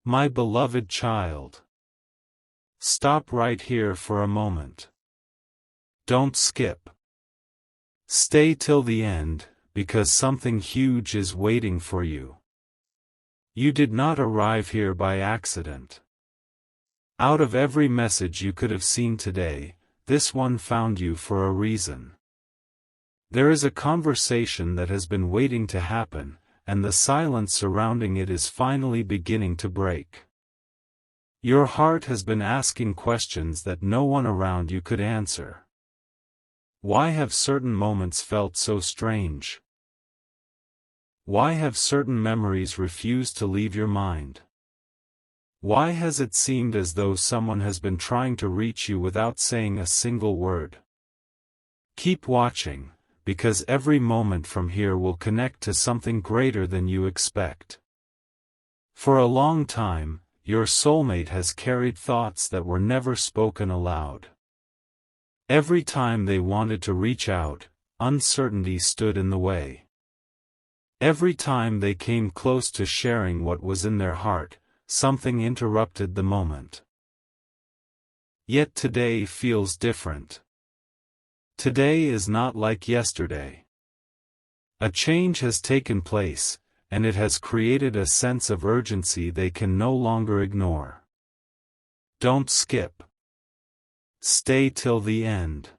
My beloved child. Stop right here for a moment. Don't skip. Stay till the end, because something huge is waiting for you. You did not arrive here by accident. Out of every message you could have seen today, this one found you for a reason. There is a conversation that has been waiting to happen, and the silence surrounding it is finally beginning to break. Your heart has been asking questions that no one around you could answer. Why have certain moments felt so strange? Why have certain memories refused to leave your mind? Why has it seemed as though someone has been trying to reach you without saying a single word? Keep watching, because every moment from here will connect to something greater than you expect. For a long time, your soulmate has carried thoughts that were never spoken aloud. Every time they wanted to reach out, uncertainty stood in the way. Every time they came close to sharing what was in their heart, something interrupted the moment. Yet today feels different. Today is not like yesterday. A change has taken place, and it has created a sense of urgency they can no longer ignore. Don't skip. Stay till the end.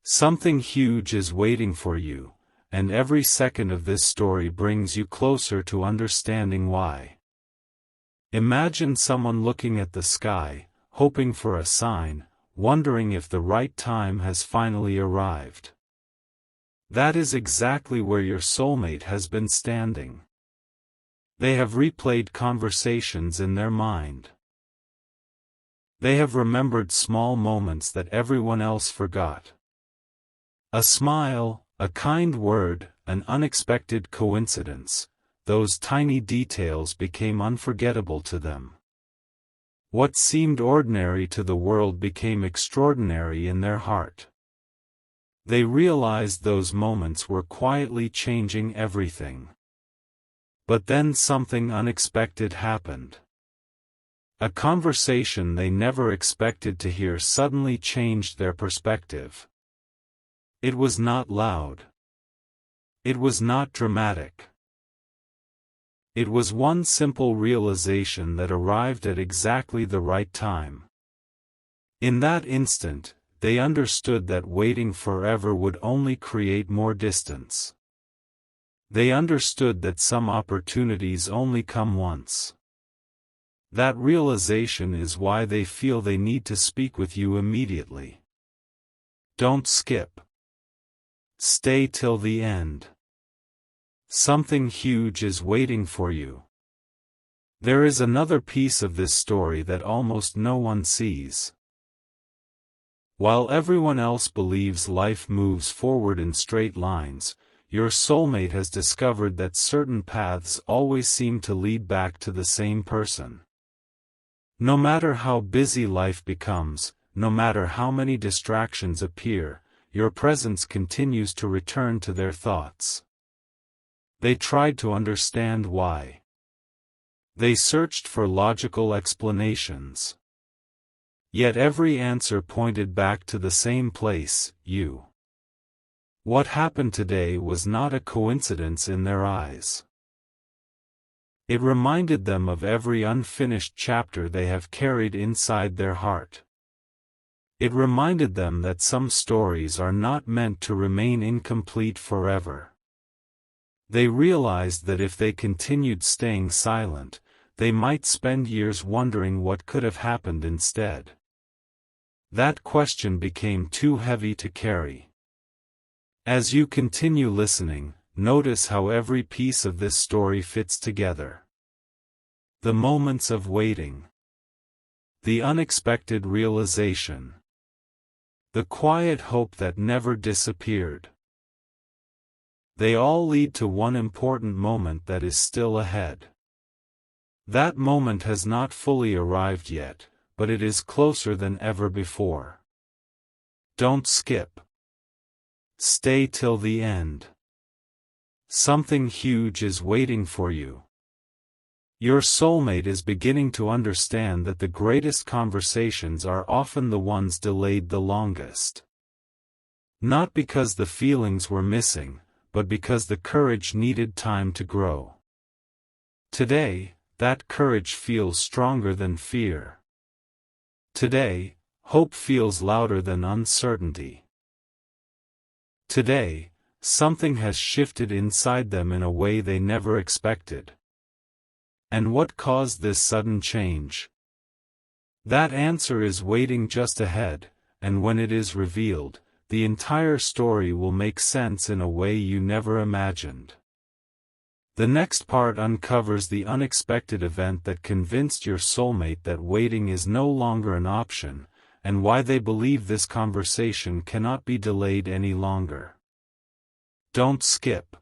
Something huge is waiting for you, and every second of this story brings you closer to understanding why. Imagine someone looking at the sky, hoping for a sign, wondering if the right time has finally arrived. That is exactly where your soulmate has been standing. They have replayed conversations in their mind. They have remembered small moments that everyone else forgot. A smile, a kind word, an unexpected coincidence. Those tiny details became unforgettable to them. What seemed ordinary to the world became extraordinary in their heart. They realized those moments were quietly changing everything. But then something unexpected happened. A conversation they never expected to hear suddenly changed their perspective. It was not loud. It was not dramatic. It was one simple realization that arrived at exactly the right time. In that instant, they understood that waiting forever would only create more distance. They understood that some opportunities only come once. That realization is why they feel they need to speak with you immediately. Don't skip. Stay till the end. Something huge is waiting for you. There is another piece of this story that almost no one sees. While everyone else believes life moves forward in straight lines, your soulmate has discovered that certain paths always seem to lead back to the same person. No matter how busy life becomes, no matter how many distractions appear, your presence continues to return to their thoughts. They tried to understand why. They searched for logical explanations. Yet every answer pointed back to the same place, you. What happened today was not a coincidence in their eyes. It reminded them of every unfinished chapter they have carried inside their heart. It reminded them that some stories are not meant to remain incomplete forever. They realized that if they continued staying silent, they might spend years wondering what could have happened instead. That question became too heavy to carry. As you continue listening, notice how every piece of this story fits together. The moments of waiting. The unexpected realization. The quiet hope that never disappeared. They all lead to one important moment that is still ahead. That moment has not fully arrived yet, but it is closer than ever before. Don't skip. Stay till the end. Something huge is waiting for you. Your soulmate is beginning to understand that the greatest conversations are often the ones delayed the longest. Not because the feelings were missing, but because the courage needed time to grow. Today, that courage feels stronger than fear. Today, hope feels louder than uncertainty. Today, something has shifted inside them in a way they never expected. And what caused this sudden change? That answer is waiting just ahead, and when it is revealed, the entire story will make sense in a way you never imagined. The next part uncovers the unexpected event that convinced your soulmate that waiting is no longer an option, and why they believe this conversation cannot be delayed any longer. Don't skip.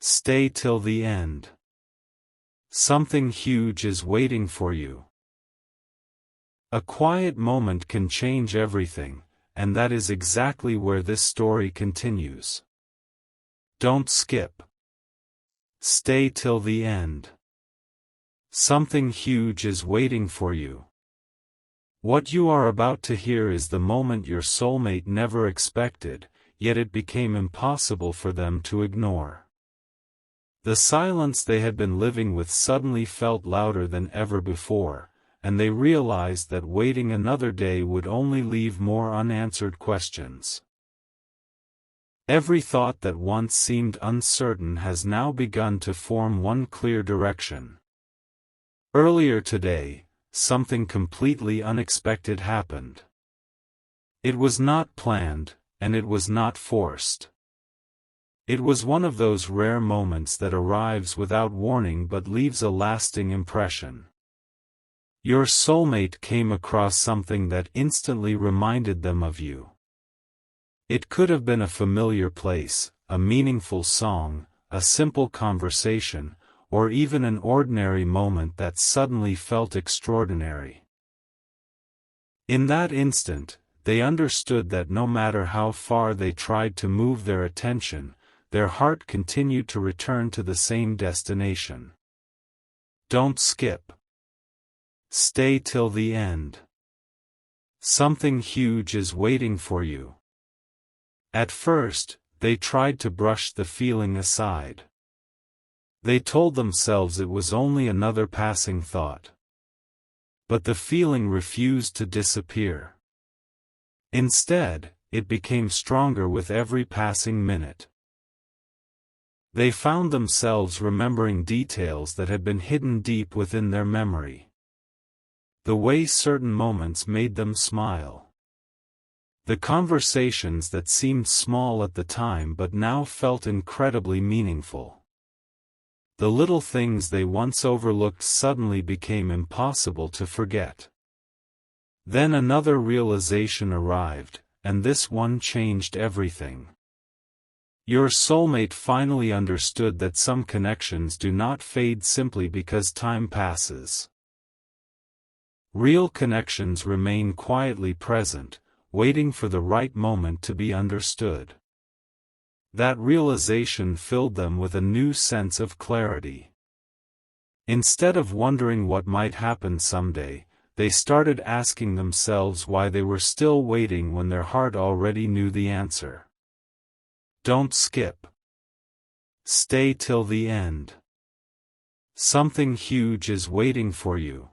Stay till the end. Something huge is waiting for you. A quiet moment can change everything, and that is exactly where this story continues. Don't skip. Stay till the end. Something huge is waiting for you. What you are about to hear is the moment your soulmate never expected, yet it became impossible for them to ignore. The silence they had been living with suddenly felt louder than ever before, and they realized that waiting another day would only leave more unanswered questions. Every thought that once seemed uncertain has now begun to form one clear direction. Earlier today, something completely unexpected happened. It was not planned, and it was not forced. It was one of those rare moments that arrives without warning but leaves a lasting impression. Your soulmate came across something that instantly reminded them of you. It could have been a familiar place, a meaningful song, a simple conversation, or even an ordinary moment that suddenly felt extraordinary. In that instant, they understood that no matter how far they tried to move their attention, their heart continued to return to the same destination. Don't skip. Stay till the end. Something huge is waiting for you. At first, they tried to brush the feeling aside. They told themselves it was only another passing thought. But the feeling refused to disappear. Instead, it became stronger with every passing minute. They found themselves remembering details that had been hidden deep within their memory. The way certain moments made them smile. The conversations that seemed small at the time but now felt incredibly meaningful. The little things they once overlooked suddenly became impossible to forget. Then another realization arrived, and this one changed everything. Your soulmate finally understood that some connections do not fade simply because time passes. Real connections remain quietly present, waiting for the right moment to be understood. That realization filled them with a new sense of clarity. Instead of wondering what might happen someday, they started asking themselves why they were still waiting when their heart already knew the answer. Don't skip. Stay till the end. Something huge is waiting for you.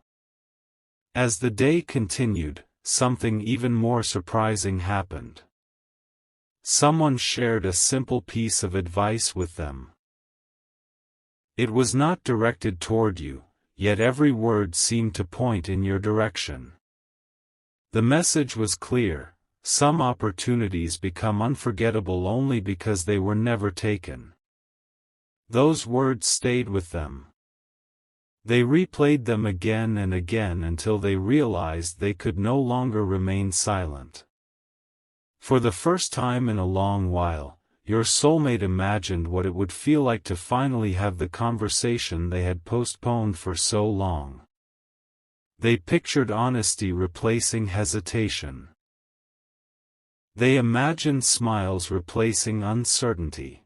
As the day continued, something even more surprising happened. Someone shared a simple piece of advice with them. It was not directed toward you, yet every word seemed to point in your direction. The message was clear: some opportunities become unforgettable only because they were never taken. Those words stayed with them. They replayed them again and again until they realized they could no longer remain silent. For the first time in a long while, your soulmate imagined what it would feel like to finally have the conversation they had postponed for so long. They pictured honesty replacing hesitation. They imagined smiles replacing uncertainty.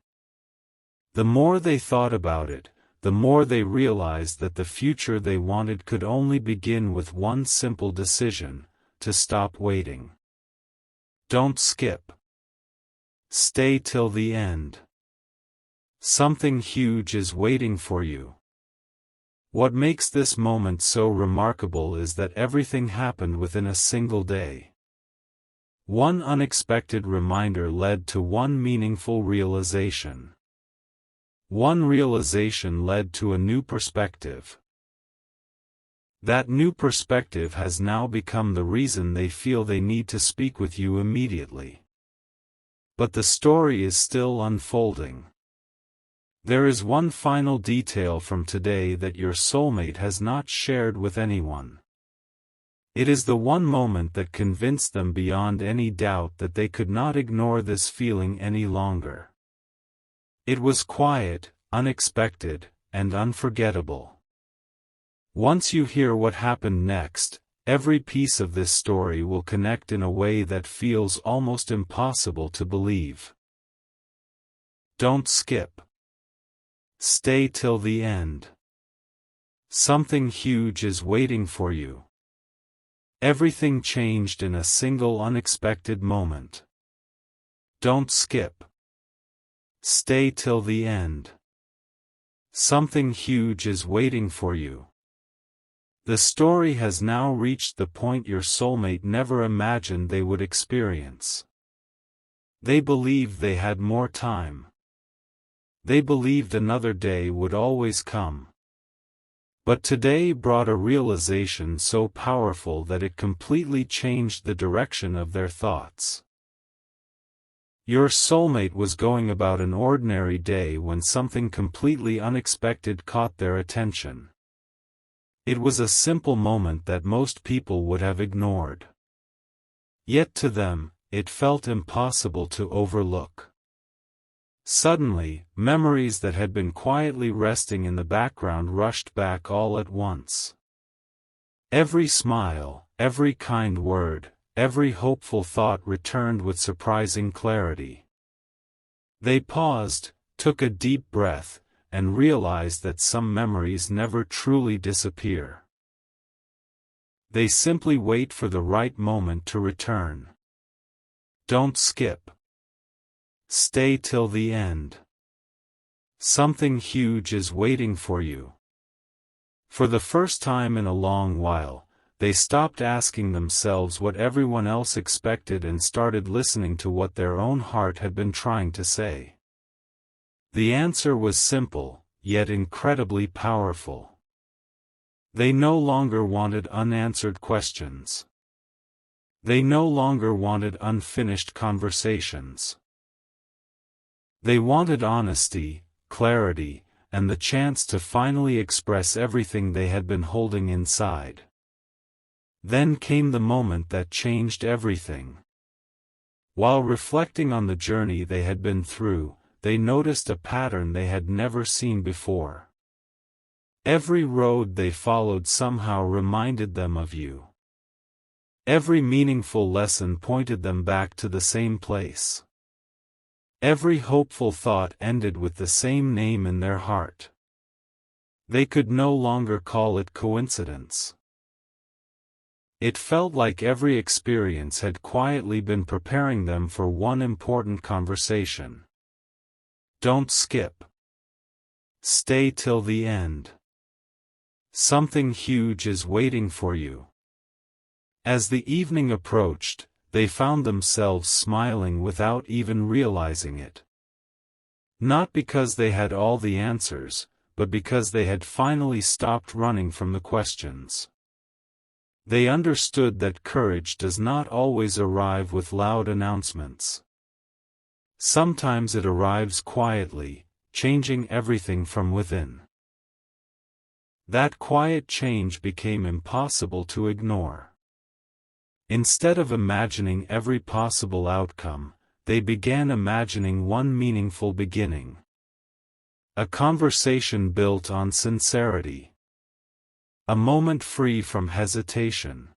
The more they thought about it, the more they realized that the future they wanted could only begin with one simple decision: to stop waiting. Don't skip. Stay till the end. Something huge is waiting for you. What makes this moment so remarkable is that everything happened within a single day. One unexpected reminder led to one meaningful realization. One realization led to a new perspective. That new perspective has now become the reason they feel they need to speak with you immediately. But the story is still unfolding. There is one final detail from today that your soulmate has not shared with anyone. It is the one moment that convinced them beyond any doubt that they could not ignore this feeling any longer. It was quiet, unexpected, and unforgettable. Once you hear what happened next, every piece of this story will connect in a way that feels almost impossible to believe. Don't skip. Stay till the end. Something huge is waiting for you. Everything changed in a single unexpected moment. Don't skip. Stay till the end. Something huge is waiting for you. The story has now reached the point your soulmate never imagined they would experience. They believed they had more time. They believed another day would always come. But today brought a realization so powerful that it completely changed the direction of their thoughts. Your soulmate was going about an ordinary day when something completely unexpected caught their attention. It was a simple moment that most people would have ignored. Yet to them, it felt impossible to overlook. Suddenly, memories that had been quietly resting in the background rushed back all at once. Every smile, every kind word, every hopeful thought returned with surprising clarity. They paused, took a deep breath, and realized that some memories never truly disappear. They simply wait for the right moment to return. Don't skip. Stay till the end. Something huge is waiting for you. For the first time in a long while, they stopped asking themselves what everyone else expected and started listening to what their own heart had been trying to say. The answer was simple, yet incredibly powerful. They no longer wanted unanswered questions. They no longer wanted unfinished conversations. They wanted honesty, clarity, and the chance to finally express everything they had been holding inside. Then came the moment that changed everything. While reflecting on the journey they had been through, they noticed a pattern they had never seen before. Every road they followed somehow reminded them of you. Every meaningful lesson pointed them back to the same place. Every hopeful thought ended with the same name in their heart. They could no longer call it coincidence. It felt like every experience had quietly been preparing them for one important conversation. Don't skip. Stay till the end. Something huge is waiting for you. As the evening approached, they found themselves smiling without even realizing it. Not because they had all the answers, but because they had finally stopped running from the questions. They understood that courage does not always arrive with loud announcements. Sometimes it arrives quietly, changing everything from within. That quiet change became impossible to ignore. Instead of imagining every possible outcome, they began imagining one meaningful beginning. A conversation built on sincerity. A moment free from hesitation.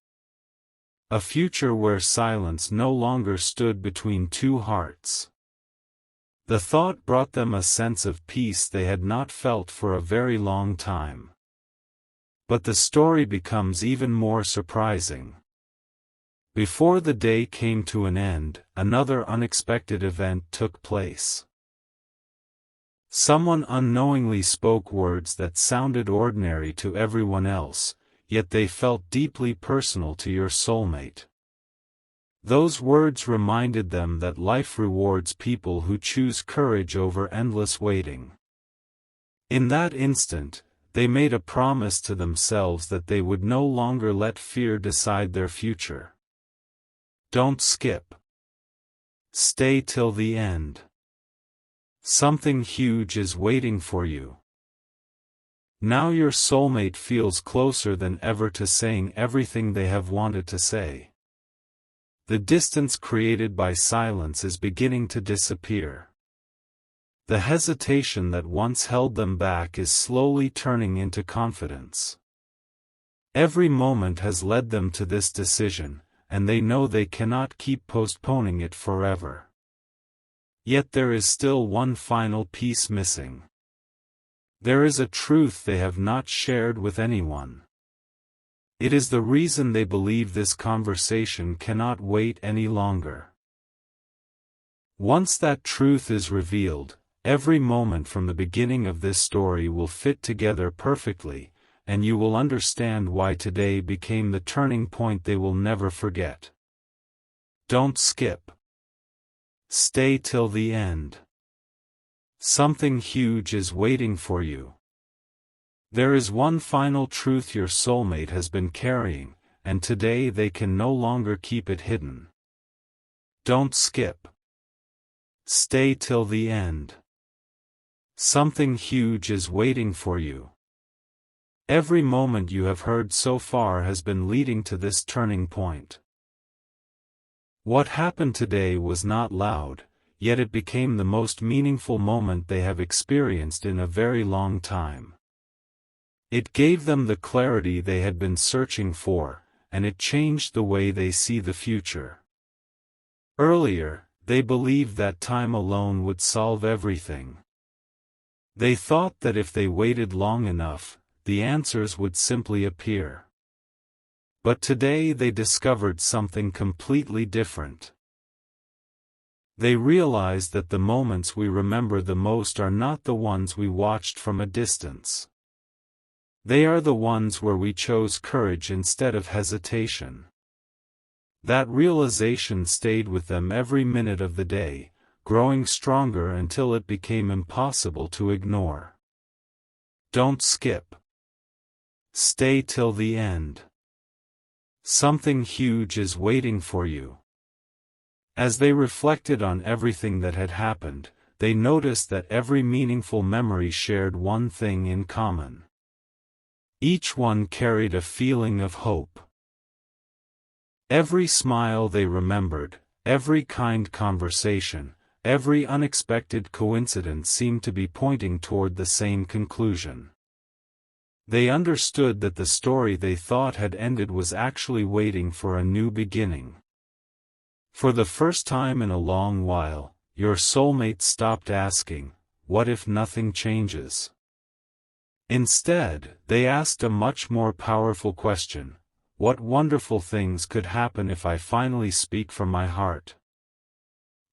A future where silence no longer stood between two hearts. The thought brought them a sense of peace they had not felt for a very long time. But the story becomes even more surprising. Before the day came to an end, another unexpected event took place. Someone unknowingly spoke words that sounded ordinary to everyone else, yet they felt deeply personal to your soulmate. Those words reminded them that life rewards people who choose courage over endless waiting. In that instant, they made a promise to themselves that they would no longer let fear decide their future. Don't skip. Stay till the end. Something huge is waiting for you. Now your soulmate feels closer than ever to saying everything they have wanted to say. The distance created by silence is beginning to disappear. The hesitation that once held them back is slowly turning into confidence. Every moment has led them to this decision, and they know they cannot keep postponing it forever. Yet there is still one final piece missing. There is a truth they have not shared with anyone. It is the reason they believe this conversation cannot wait any longer. Once that truth is revealed, every moment from the beginning of this story will fit together perfectly, and you will understand why today became the turning point they will never forget. Don't skip. Stay till the end. Something huge is waiting for you. There is one final truth your soulmate has been carrying, and today they can no longer keep it hidden. Don't skip. Stay till the end. Something huge is waiting for you. Every moment you have heard so far has been leading to this turning point. What happened today was not loud, yet it became the most meaningful moment they have experienced in a very long time. It gave them the clarity they had been searching for, and it changed the way they see the future. Earlier, they believed that time alone would solve everything. They thought that if they waited long enough, the answers would simply appear. But today they discovered something completely different. They realized that the moments we remember the most are not the ones we watched from a distance. They are the ones where we chose courage instead of hesitation. That realization stayed with them every minute of the day, growing stronger until it became impossible to ignore. Don't skip. Stay till the end. Something huge is waiting for you. As they reflected on everything that had happened, they noticed that every meaningful memory shared one thing in common. Each one carried a feeling of hope. Every smile they remembered, every kind conversation, every unexpected coincidence seemed to be pointing toward the same conclusion. They understood that the story they thought had ended was actually waiting for a new beginning. For the first time in a long while, your soulmate stopped asking, "What if nothing changes?" Instead, they asked a much more powerful question: what wonderful things could happen if I finally speak from my heart?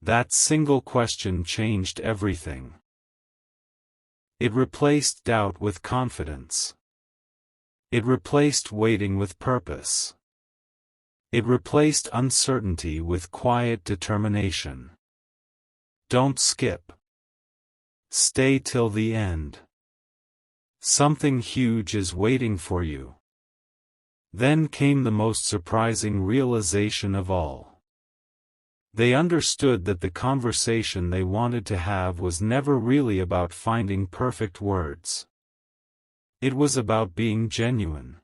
That single question changed everything. It replaced doubt with confidence. It replaced waiting with purpose. It replaced uncertainty with quiet determination. Don't skip. Stay till the end. Something huge is waiting for you. Then came the most surprising realization of all. They understood that the conversation they wanted to have was never really about finding perfect words. It was about being genuine.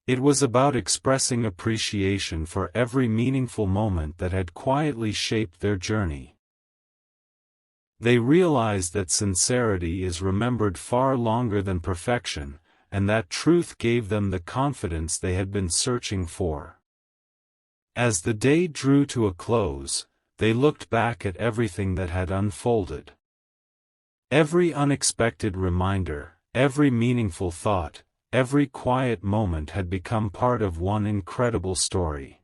It was about expressing appreciation for every meaningful moment that had quietly shaped their journey. They realized that sincerity is remembered far longer than perfection, and that truth gave them the confidence they had been searching for. As the day drew to a close, they looked back at everything that had unfolded. Every unexpected reminder, every meaningful thought, every quiet moment had become part of one incredible story.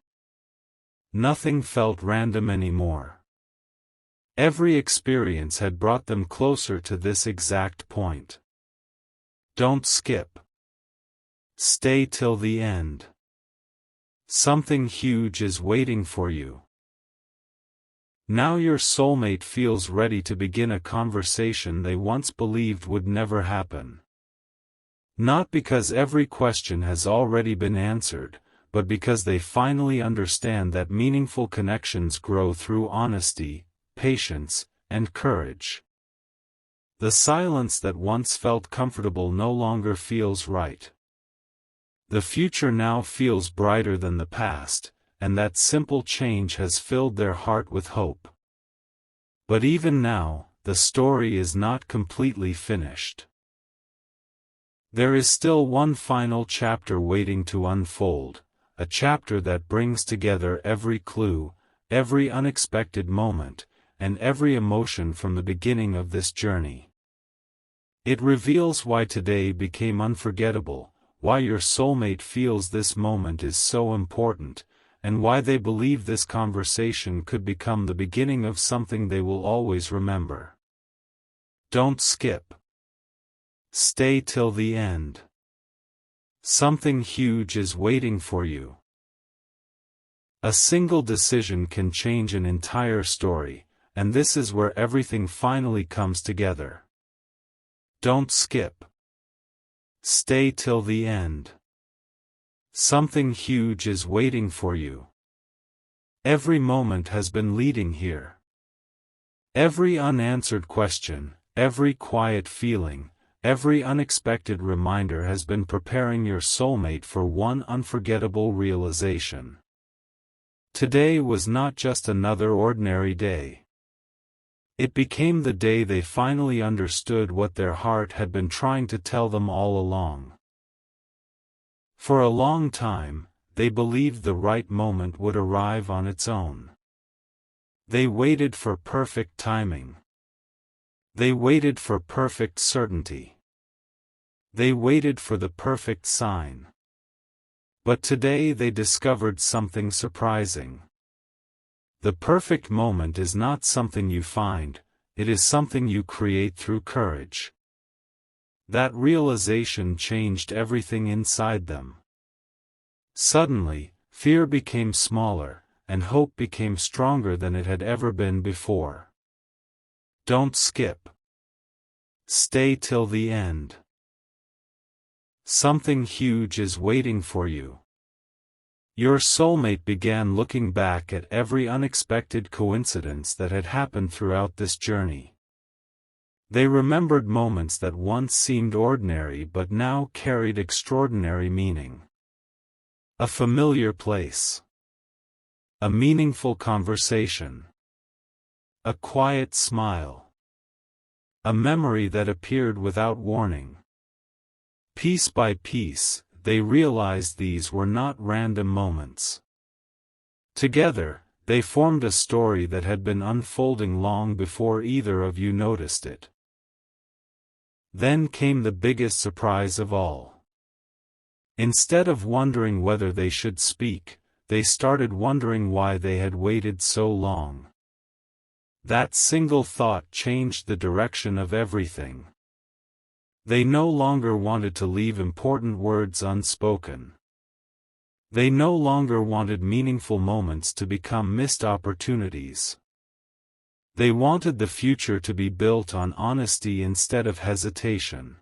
Nothing felt random anymore. Every experience had brought them closer to this exact point. Don't skip. Stay till the end. Something huge is waiting for you. Now your soulmate feels ready to begin a conversation they once believed would never happen. Not because every question has already been answered, but because they finally understand that meaningful connections grow through honesty, patience, and courage. The silence that once felt comfortable no longer feels right. The future now feels brighter than the past, and that simple change has filled their heart with hope. But even now, the story is not completely finished. There is still one final chapter waiting to unfold, a chapter that brings together every clue, every unexpected moment, and every emotion from the beginning of this journey. It reveals why today became unforgettable, why your soulmate feels this moment is so important, and why they believe this conversation could become the beginning of something they will always remember. Don't skip. Stay till the end. Something huge is waiting for you. A single decision can change an entire story, and this is where everything finally comes together. Don't skip. Stay till the end. Something huge is waiting for you. Every moment has been leading here. Every unanswered question, every quiet feeling, every unexpected reminder has been preparing your soulmate for one unforgettable realization. Today was not just another ordinary day. It became the day they finally understood what their heart had been trying to tell them all along. For a long time, they believed the right moment would arrive on its own. They waited for perfect timing. They waited for perfect certainty. They waited for the perfect sign. But today they discovered something surprising. The perfect moment is not something you find, it is something you create through courage. That realization changed everything inside them. Suddenly, fear became smaller, and hope became stronger than it had ever been before. Don't skip. Stay till the end. Something huge is waiting for you. Your soulmate began looking back at every unexpected coincidence that had happened throughout this journey. They remembered moments that once seemed ordinary but now carried extraordinary meaning. A familiar place. A meaningful conversation. A quiet smile. A memory that appeared without warning. Piece by piece, they realized these were not random moments. Together, they formed a story that had been unfolding long before either of you noticed it. Then came the biggest surprise of all. Instead of wondering whether they should speak, they started wondering why they had waited so long. That single thought changed the direction of everything. They no longer wanted to leave important words unspoken. They no longer wanted meaningful moments to become missed opportunities. They wanted the future to be built on honesty instead of hesitation.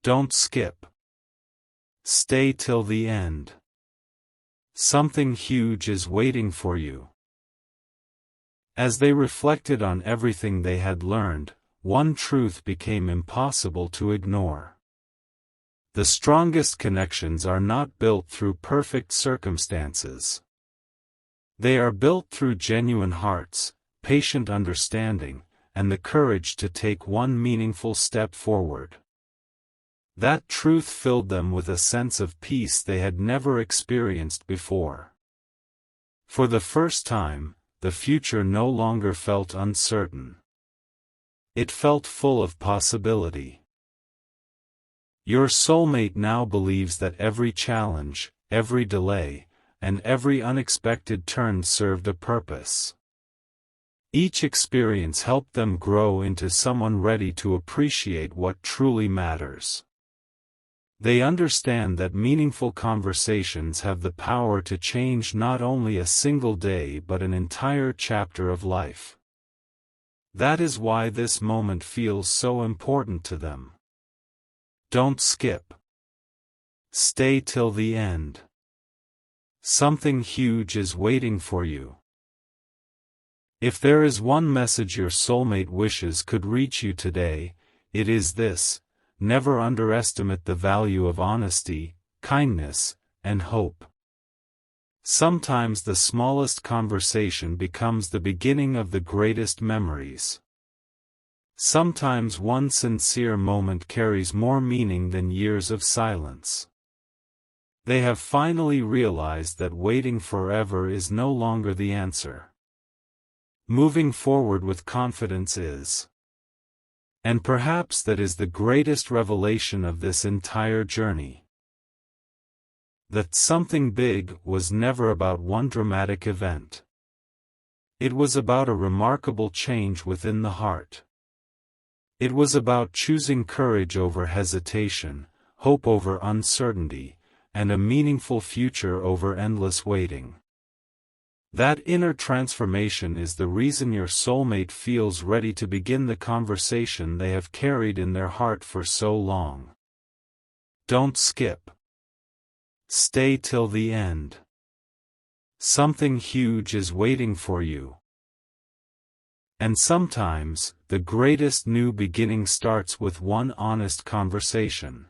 Don't skip. Stay till the end. Something huge is waiting for you. As they reflected on everything they had learned, one truth became impossible to ignore. The strongest connections are not built through perfect circumstances. They are built through genuine hearts, patient understanding, and the courage to take one meaningful step forward. That truth filled them with a sense of peace they had never experienced before. For the first time, the future no longer felt uncertain. It felt full of possibility. Your soulmate now believes that every challenge, every delay, and every unexpected turn served a purpose. Each experience helped them grow into someone ready to appreciate what truly matters. They understand that meaningful conversations have the power to change not only a single day but an entire chapter of life. That is why this moment feels so important to them. Don't skip. Stay till the end. Something huge is waiting for you. If there is one message your soulmate wishes could reach you today, it is this: never underestimate the value of honesty, kindness, and hope. Sometimes the smallest conversation becomes the beginning of the greatest memories. Sometimes one sincere moment carries more meaning than years of silence. They have finally realized that waiting forever is no longer the answer. Moving forward with confidence is. And perhaps that is the greatest revelation of this entire journey. That something big was never about one dramatic event. It was about a remarkable change within the heart. It was about choosing courage over hesitation, hope over uncertainty, and a meaningful future over endless waiting. That inner transformation is the reason your soulmate feels ready to begin the conversation they have carried in their heart for so long. Don't skip. Stay till the end. Something huge is waiting for you. And sometimes, the greatest new beginning starts with one honest conversation.